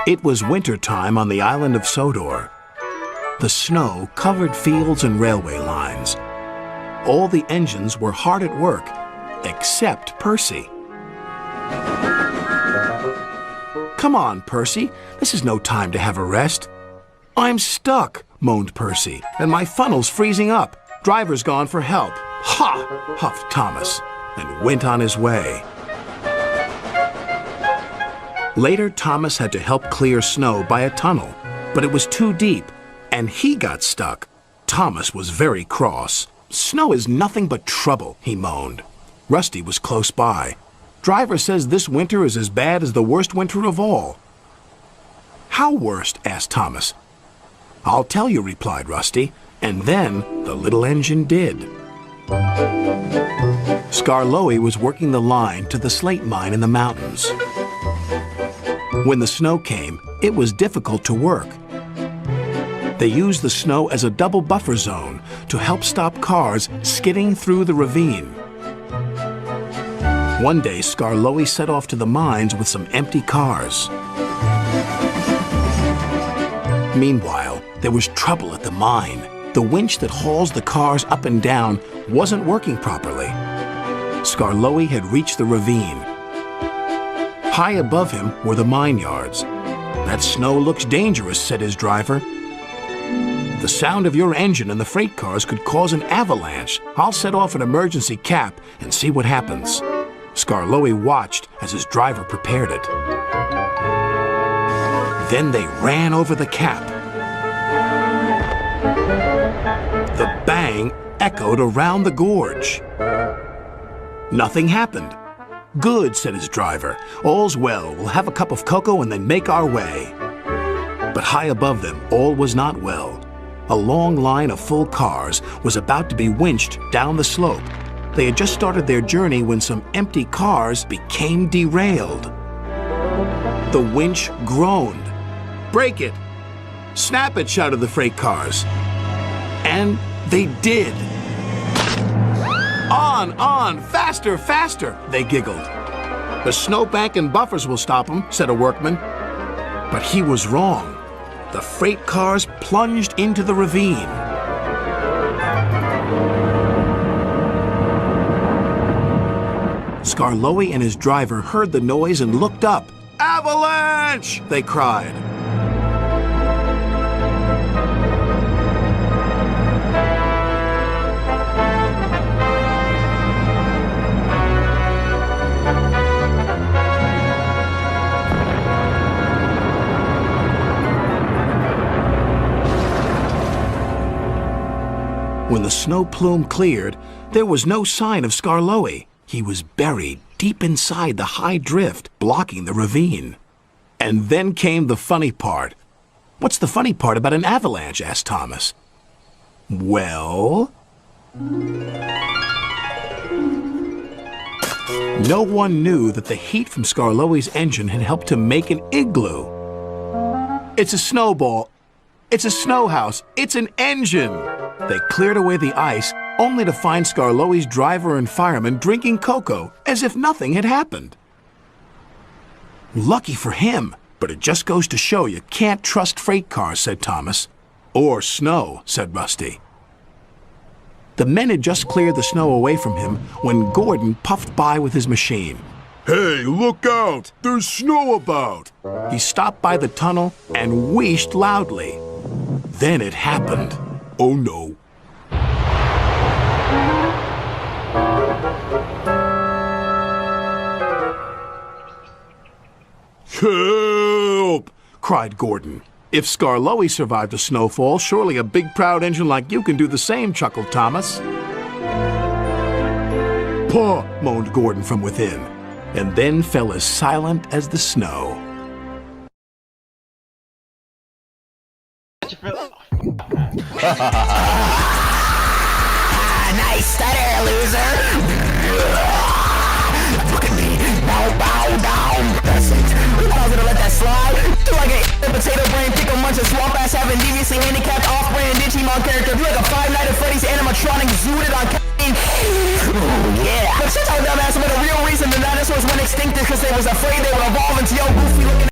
It was winter time on the island of Sodor. The snow covered fields and railway lines. All the engines were hard at work, except Percy. "Come on, Percy. This is no time to have a rest." "I'm stuck," moaned Percy, "and my funnel's freezing up. Driver's gone for help." "Ha!" huffed Thomas, and went on his way. Later, Thomas had to help clear snow by a tunnel, but it was too deep, and he got stuck. Thomas was very cross. "Snow is nothing but trouble," he moaned. Rusty was close by. "Driver says this winter is as bad as the worst winter of all." "How worst?" asked Thomas. "I'll tell you," replied Rusty, and then the little engine did. Skarloey was working the line to the slate mine in the mountains. When the snow came, it was difficult to work. They used the snow as a double buffer zone to help stop cars skidding through the ravine. One day, Skarloey set off to the mines with some empty cars. Meanwhile, there was trouble at the mine. The winch that hauls the cars up and down wasn't working properly. Skarloey had reached the ravine. High above him were the mine yards. "That snow looks dangerous," said his driver. "The sound of your engine and the freight cars could cause an avalanche. I'll set off an emergency cap and see what happens." Skarloey watched as his driver prepared it. Then they ran over the cap. The bang echoed around the gorge. Nothing happened. "Good," said his driver. "All's well. We'll have a cup of cocoa and then make our way." But high above them, all was not well. A long line of full cars was about to be winched down the slope. They had just started their journey when some empty cars became derailed. The winch groaned. "Break it! Snap it!" shouted the freight cars. And they did. On, faster, faster," they giggled. "The snowbank and buffers will stop them," said a workman. But he was wrong. The freight cars plunged into the ravine. Skarloey and his driver heard the noise and looked up. "Avalanche!" they cried. When the snow plume cleared, there was no sign of Skarloey. He was buried deep inside the high drift, blocking the ravine. And then came the funny part. "What's the funny part about an avalanche?" asked Thomas. "Well..." No one knew that the heat from Skarloey's engine had helped to make an igloo. "It's a snowball. It's a snow house. It's an engine." They cleared away the ice, only to find Skarloey's driver and fireman drinking cocoa as if nothing had happened. "Lucky for him, but it just goes to show you can't trust freight cars," said Thomas. "Or snow," said Rusty. The men had just cleared the snow away from him when Gordon puffed by with his machine. "Hey, look out! There's snow about!" He stopped by the tunnel and wheezed loudly. Then it happened. Oh no. "Help!" cried Gordon. "If Skarloey survived a snowfall, surely a big proud engine like you can do the same," chuckled Thomas. "Paw!" moaned Gordon from within, and then fell as silent as the snow. Nice stutter, loser! Look at me! Bow down! That's it! I was gonna let that slide! Do like a potato brain, pickle munch, a swamp ass, having deviously handicapped off-brand Digimon character. Do like a Five Nights at Freddy's animatronic zooted on Ooh, yeah! But shut your dumb ass, but the real reason the dinosaurs went extinct is because they was afraid they would evolve into your goofy looking